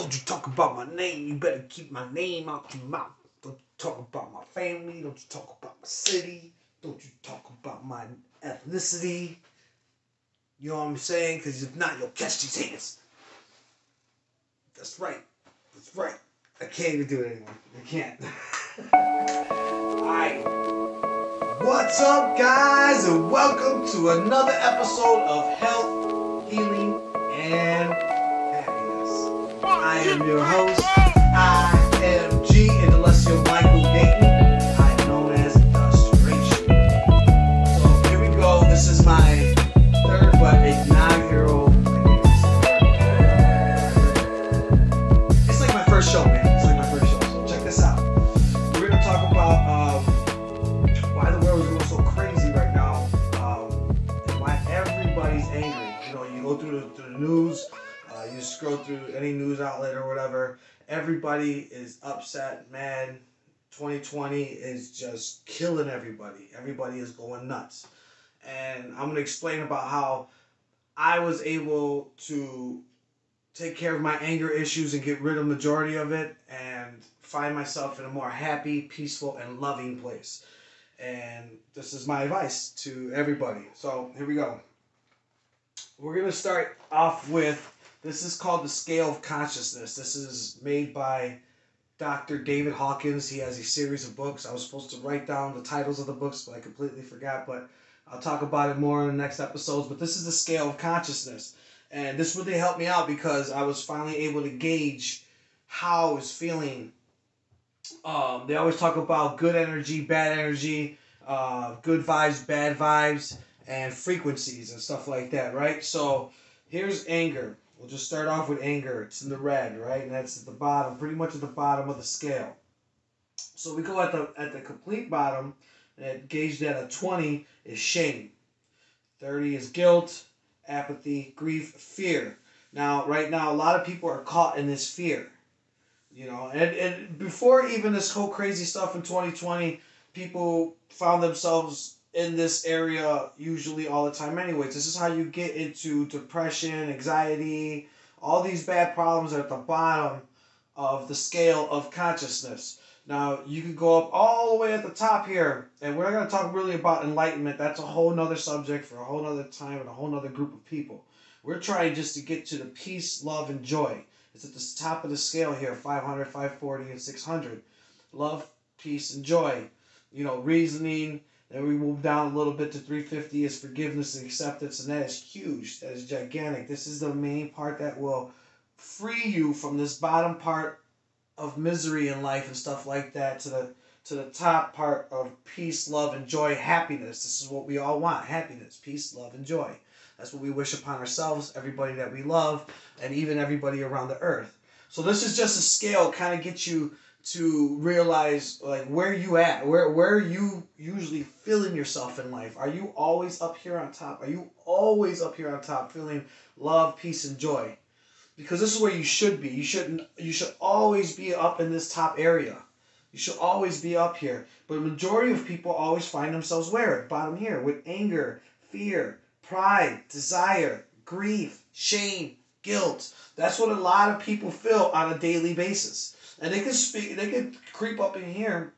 Don't you talk about my name. You better keep my name out your mouth. Don't you talk about my family. Don't you talk about my city. Don't you talk about my ethnicity. You know what I'm saying? Because if not, you'll catch these hands. That's right. That's right. I can't even do it anymore. I can't. Alright. What's up, guys? And welcome to another episode of Health, Healing, and Happiness. I am your host, IMG, and unless you're Michael Dayton, I'm known as Dustration. So here we go. This is my third but inaugural. It's like my first show, man. It's like my first show. So check this out. We're gonna talk about why the world is going so crazy right now, and why everybody's angry. You know, you go through the news, you scroll through any news outlet or whatever. Everybody is upset, mad. 2020 is just killing everybody. Everybody is going nuts. And I'm going to explain about how I was able to take care of my anger issues and get rid of the majority of it and find myself in a more happy, peaceful, and loving place. And this is my advice to everybody. So here we go. We're going to start off with, this is called the Scale of Consciousness. This is made by Dr. David Hawkins. He has a series of books. I was supposed to write down the titles of the books, but I completely forgot. But I'll talk about it more in the next episodes. But this is the Scale of Consciousness. And this really helped me out because I was finally able to gauge how I was feeling. They always talk about good energy, bad energy, good vibes, bad vibes, and frequencies and stuff like that, right? So here's anger. We'll just start off with anger. It's in the red, right? And that's at the bottom, pretty much at the bottom of the scale. So we go at the complete bottom, and gauged at a 20 is shame. 30 is guilt, apathy, grief, fear. Now, right now, a lot of people are caught in this fear. You know, and before even this whole crazy stuff in 2020, people found themselves in this area usually all the time anyways. This is how you get into depression, anxiety, all these bad problems are at the bottom of the scale of consciousness. Now, you can go up all the way at the top here, and we're not going to talk really about enlightenment. That's a whole nother subject for a whole nother time and a whole nother group of people. We're trying just to get to the peace, love, and joy. It's at the top of the scale here, 500, 540, and 600. Love, peace, and joy. You know, reasoning. Then we move down a little bit to 350 is forgiveness and acceptance, and that is huge. That is gigantic. This is the main part that will free you from this bottom part of misery in life and stuff like that to the top part of peace, love, and joy, happiness. This is what we all want, happiness, peace, love, and joy. That's what we wish upon ourselves, everybody that we love, and even everybody around the earth. So this is just a scale, kind of get you to realize like where you at, where you usually feeling yourself in life. Are you always up here on top? Are you always up here on top feeling love, peace, and joy? Because this is where you should be. You should always be up in this top area. You should always be up here. But the majority of people always find themselves where? Bottom here, with anger, fear, pride, desire, grief, shame, guilt. That's what a lot of people feel on a daily basis. And they can creep up in here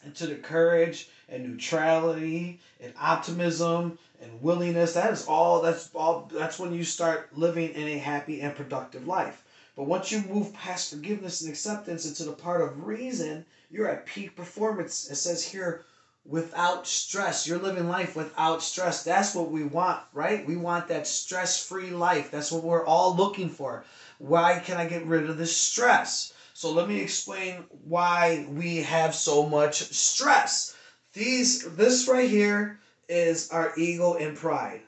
into the courage and neutrality and optimism and willingness. That's when you start living in a happy and productive life. But once you move past forgiveness and acceptance into the part of reason, you're at peak performance. It says here, without stress. You're living life without stress. That's what we want, right? We want that stress-free life. That's what we're all looking for. Why can I get rid of this stress? So let me explain why we have so much stress. This right here is our ego and pride.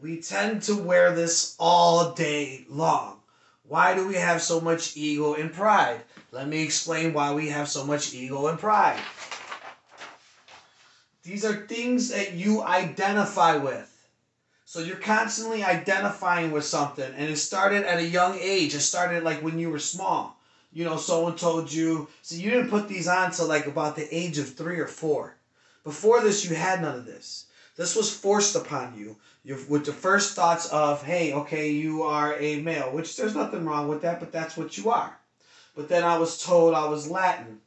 We tend to wear this all day long. Why do we have so much ego and pride? Let me explain why we have so much ego and pride. These are things that you identify with. So you're constantly identifying with something. And it started at a young age. It started like when you were small. You know, someone told you. So you didn't put these on till like about the age of 3 or 4. Before this, you had none of this. This was forced upon you. With the first thoughts of, hey, okay, you are a male, which there's nothing wrong with that, but that's what you are. But then I was told I was Latin.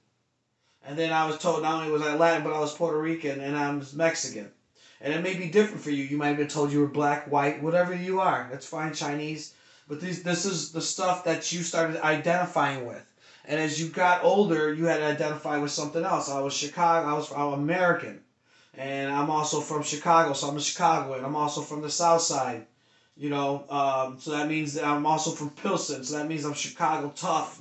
And then I was told not only was I Latin, but I was Puerto Rican and I was Mexican. And it may be different for you. You might have been told you were black, white, whatever you are. That's fine, Chinese. But this is the stuff that you started identifying with. And as you got older, you had to identify with something else. I was Chicago. I'm American. And I'm also from Chicago, so I'm a Chicagoan. I'm also from the South Side. So that means that I'm also from Pilsen. So that means I'm Chicago tough.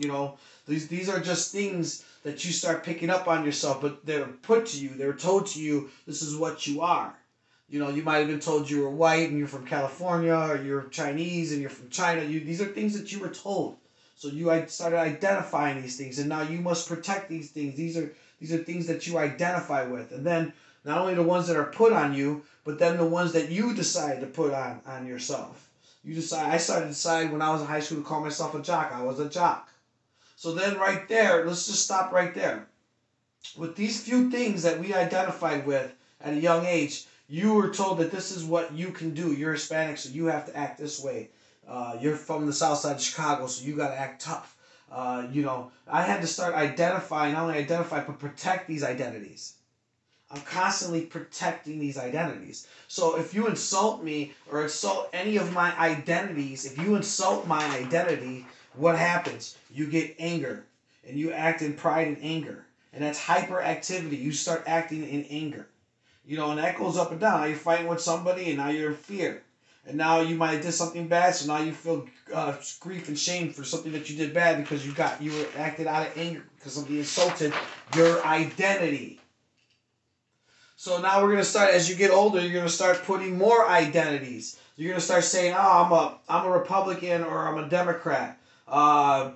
These are just things that you start picking up on yourself, but they were put to you. They were told to you, this is what you are. You might have been told you were white and you're from California, or you're Chinese and you're from China. These are things that you were told. So you started identifying these things, and now you must protect these things. These are things that you identify with, and then not only the ones that are put on you, but then the ones that you decide to put on yourself. I started to decide when I was in high school to call myself a jock. I was a jock. So then right there, let's just stop right there. With these few things that we identified with at a young age, you were told that this is what you can do. You're Hispanic, so you have to act this way. You're from the South Side of Chicago, so you got to act tough. I had to start identifying, not only identify, but protect these identities. I'm constantly protecting these identities. So if you insult me or insult any of my identities, if you insult my identity, what happens? You get anger, and you act in pride and anger. And that's hyperactivity. You start acting in anger. And that goes up and down. Now you're fighting with somebody, and now you're in fear. And now you might have did something bad, so now you feel grief and shame for something that you did bad because you were acted out of anger because somebody insulted your identity. So now we're going to start, as you get older, you're going to start putting more identities. You're going to start saying, I'm a Republican or I'm a Democrat. I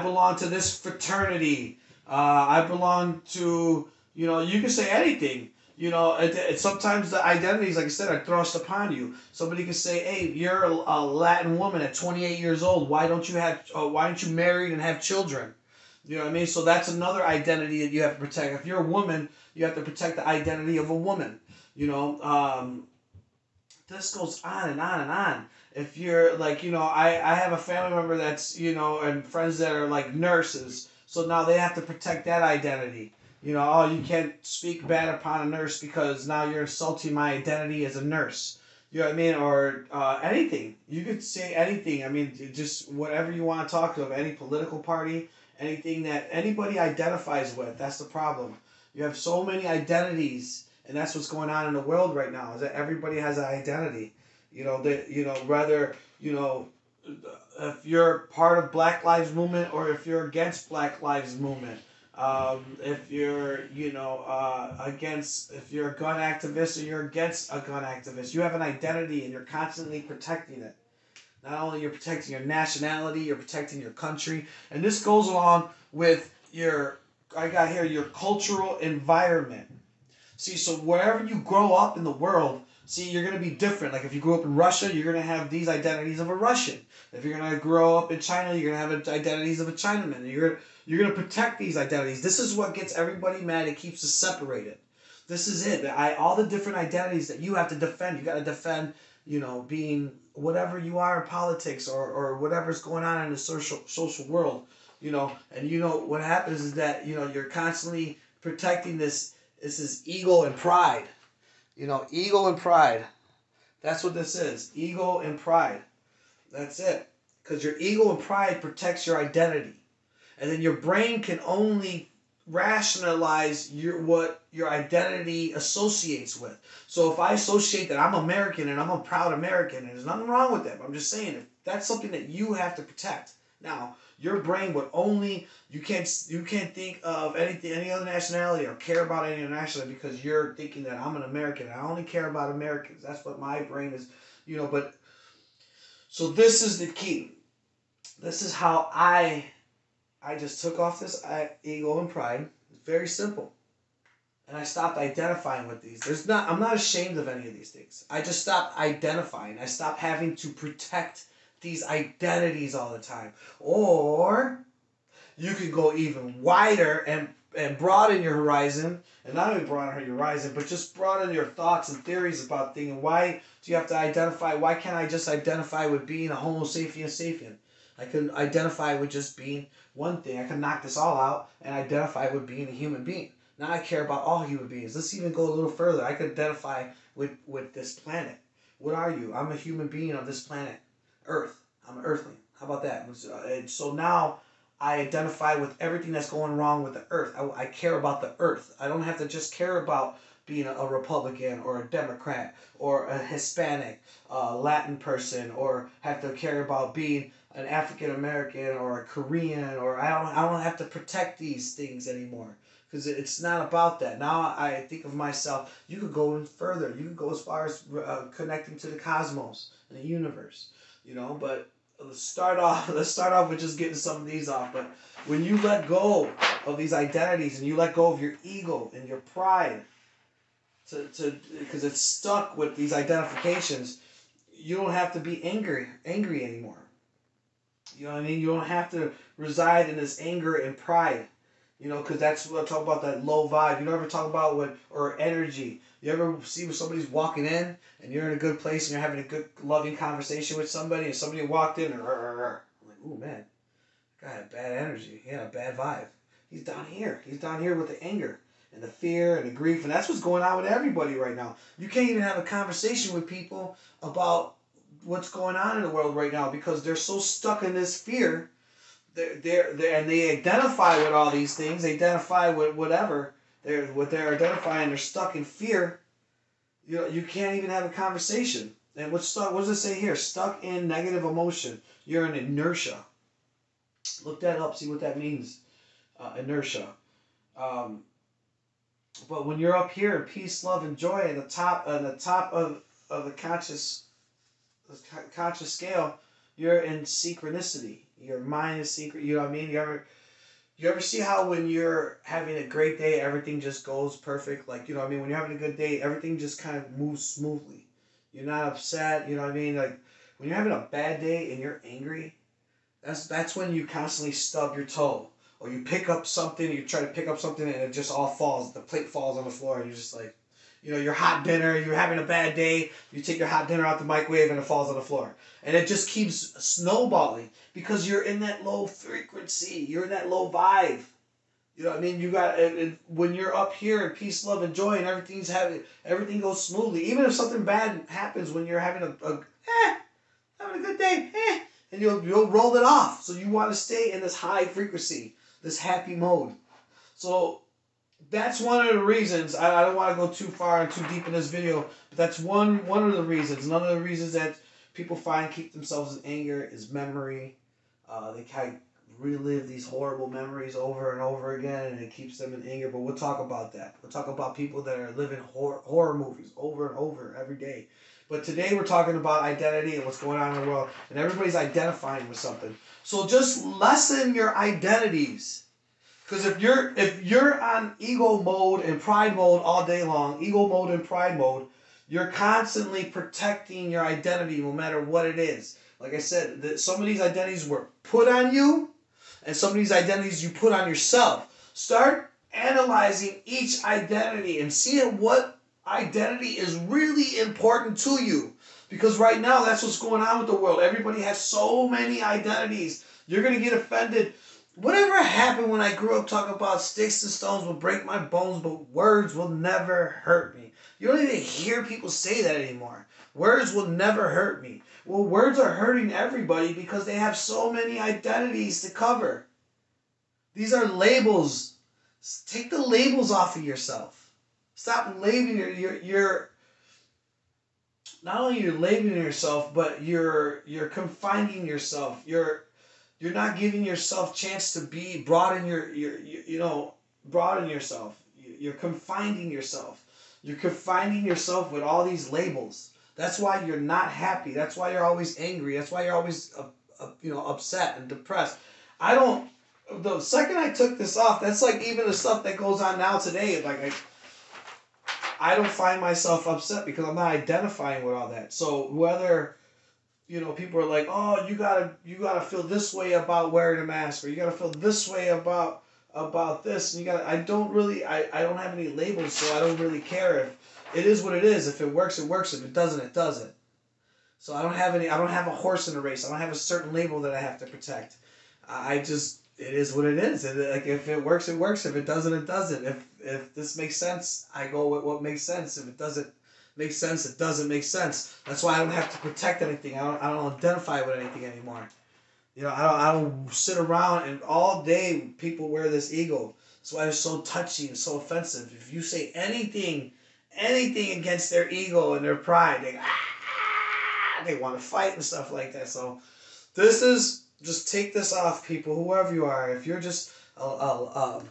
belong to this fraternity. I belong to, you can say anything. Sometimes the identities, like I said, are thrust upon you. Somebody can say, hey, you're a Latin woman at 28 years old. Why don't you marry and have children? You know what I mean? So that's another identity that you have to protect. If you're a woman, you have to protect the identity of a woman. This goes on and on and on. If you're I have a family member that's, and friends that are like nurses. So now they have to protect that identity. You can't speak bad upon a nurse because now you're insulting my identity as a nurse. You know what I mean? Or anything. You could say anything. I mean, just whatever you want to talk of, any political party, anything that anybody identifies with. That's the problem. You have so many identities, and that's what's going on in the world right now, is that everybody has an identity. Whether if you're part of Black Lives Movement or if you're against Black Lives Movement. If you're, if you're a gun activist or you're against a gun activist, you have an identity and you're constantly protecting it. Not only you're protecting your nationality, you're protecting your country. And this goes along with your cultural environment. See, so wherever you grow up in the world, you're going to be different. Like if you grew up in Russia, you're going to have these identities of a Russian. If you're going to grow up in China, you're going to have identities of a Chinaman. You're going to protect these identities. This is what gets everybody mad. It keeps us separated. This is it. All the different identities that you have to defend. You got to defend, being whatever you are in politics or whatever's going on in the social world. And what happens is that, you're constantly protecting this. This is ego and pride. Ego and pride. That's what this is. Ego and pride. That's it. Because your ego and pride protects your identity. And then your brain can only rationalize what your identity associates with. So if I associate that I'm American and I'm a proud American, and there's nothing wrong with that, but I'm just saying, if that's something that you have to protect. Now, your brain would only, you can't think of any other nationality or care about any other nationality because you're thinking that I'm an American. I only care about Americans. That's what my brain is, but, so this is the key. This is how I just took off this ego and pride. It's very simple. And I stopped identifying with these. I'm not ashamed of any of these things. I just stopped identifying. I stopped having to protect these identities all the time. Or you could go even wider and and broaden your horizon, and not only broaden your horizon, but just broaden your thoughts and theories about things. And why do you have to identify? Why can't I just identify with being a Homo sapiens sapien? I could identify with just being one thing. I could knock this all out and identify with being a human being. Now I care about all human beings. Let's even go a little further. I could identify with this planet. What are you? I'm a human being of this planet, Earth. I'm an Earthling. How about that? And so now I identify with everything that's going wrong with the Earth. I care about the Earth. I don't have to just care about being a Republican or a Democrat or a Hispanic, Latin person, or have to care about being an African American or a Korean, or I don't have to protect these things anymore. Because it's not about that. Now I think of myself, you could go in further. You could go as far as connecting to the cosmos and the universe, but let's start off with just getting some of these off. But when you let go of these identities and you let go of your ego and your pride, because it's stuck with these identifications, you don't have to be angry anymore. You know what I mean? You don't have to reside in this anger and pride. Because that's what I talk about, that low vibe. You ever talk about or energy. You ever see when somebody's walking in and you're in a good place and you're having a good, loving conversation with somebody, and somebody walked in and I'm like, ooh, man, that guy had bad energy. He had a bad vibe. He's down here. He's down here with the anger and the fear and the grief, and that's what's going on with everybody right now. You can't even have a conversation with people about what's going on in the world right now because they're so stuck in this fear. And they identify with all these things. They identify with whatever they're identifying. They're stuck in fear. You can't even have a conversation. And what's stuck? What does it say here? Stuck in negative emotion. You're in inertia. Look that up. See what that means. Inertia. But when you're up here in peace, love, and joy, at the top of the conscious scale, you're in synchronicity. Your mind is secret. You know what I mean? You ever see how when you're having a great day, everything just goes perfect? Like, you know what I mean? When you're having a good day, everything just kind of moves smoothly. You're not upset. You know what I mean? Like, when you're having a bad day and you're angry, that's when you constantly stub your toe. Or you pick up something, you try to pick up something and it just all falls. The plate falls on the floor and you're just like, your hot dinner, you're having a bad day, you take your hot dinner out the microwave and it falls on the floor. And it just keeps snowballing because you're in that low frequency. You're in that low vibe. You know what I mean? You got, and when you're up here in peace, love, and joy, and everything goes smoothly. Even if something bad happens when you're having having a good day, and you'll roll it off. So you want to stay in this high frequency, this happy mode. So that's one of the reasons. I don't want to go too far and too deep in this video, but that's one of the reasons. None of the reasons that people keep themselves in anger is memory. They kind of relive these horrible memories over and over again, and it keeps them in anger. But we'll talk about that. We'll talk about people that are living horror movies over and over every day. But today we're talking about identity and what's going on in the world, and everybody's identifying with something. So just lessen your identities. Because if you're on ego mode and pride mode all day long, ego mode and pride mode, you're constantly protecting your identity no matter what it is. Like I said, some of these identities were put on you, and some of these identities you put on yourself. Start analyzing each identity and seeing what identity is really important to you. Because right now, that's what's going on with the world. Everybody has so many identities. You're going to get offended. Whatever happened when I grew up talking about sticks and stones will break my bones, but words will never hurt me. You don't even hear people say that anymore. Words will never hurt me. Well, words are hurting everybody because they have so many identities to cover. These are labels. Take the labels off of yourself. Stop labeling your not only you're labeling yourself, but you're confining yourself. You're not giving yourself chance to broaden broaden yourself. You're confining yourself. You're confining yourself with all these labels. That's why you're not happy. That's why you're always angry. That's why you're always upset and depressed. The second I took this off, that's like even the stuff that goes on now today. Like I don't find myself upset because I'm not identifying with all that. So whether people are like, oh, you gotta feel this way about wearing a mask, or you gotta feel this way about about this, and I don't have any labels, so I don't really care. If it is what it is. If it works, it works. If it doesn't, it doesn't. So I don't have a horse in the race. I don't have a certain label that I have to protect. It is what it is. Like, if it works, it works. If it doesn't, it doesn't. If this makes sense, I go with what makes sense. If it doesn't make sense, it doesn't make sense. That's why I don't have to protect anything. I don't identify with anything anymore. I don't sit around and all day people wear this ego. That's why it's so touchy and so offensive. If you say anything against their ego and their pride, they want to fight and stuff like that. So just take this off, people, whoever you are. If you're just a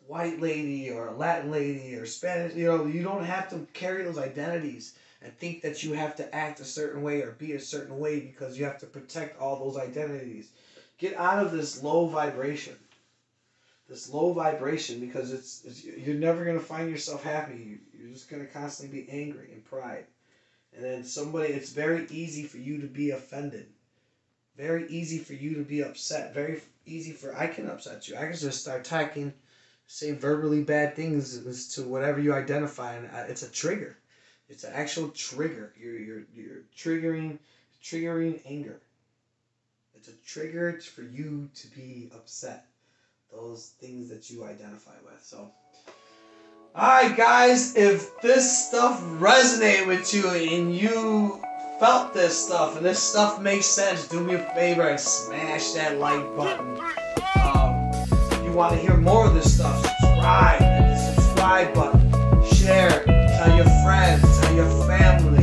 white lady or a Latin lady or Spanish, you don't have to carry those identities and think that you have to act a certain way or be a certain way because you have to protect all those identities. Get out of this low vibration. Because you're never going to find yourself happy. You're just going to constantly be angry and pride. And then it's very easy for you to be offended. Very easy for you to be upset. Very easy I can upset you. I can just start talking, say verbally bad things as to whatever you identify, and it's a trigger. It's an actual trigger. You're triggering anger. It's a trigger for you to be upset. Those things that you identify with. So, alright guys, if this stuff resonated with you and you felt this stuff and this stuff makes sense, do me a favor and smash that like button. If you want to hear more of this stuff, subscribe. Hit the subscribe button. Share. Tell your friends. Tell your family.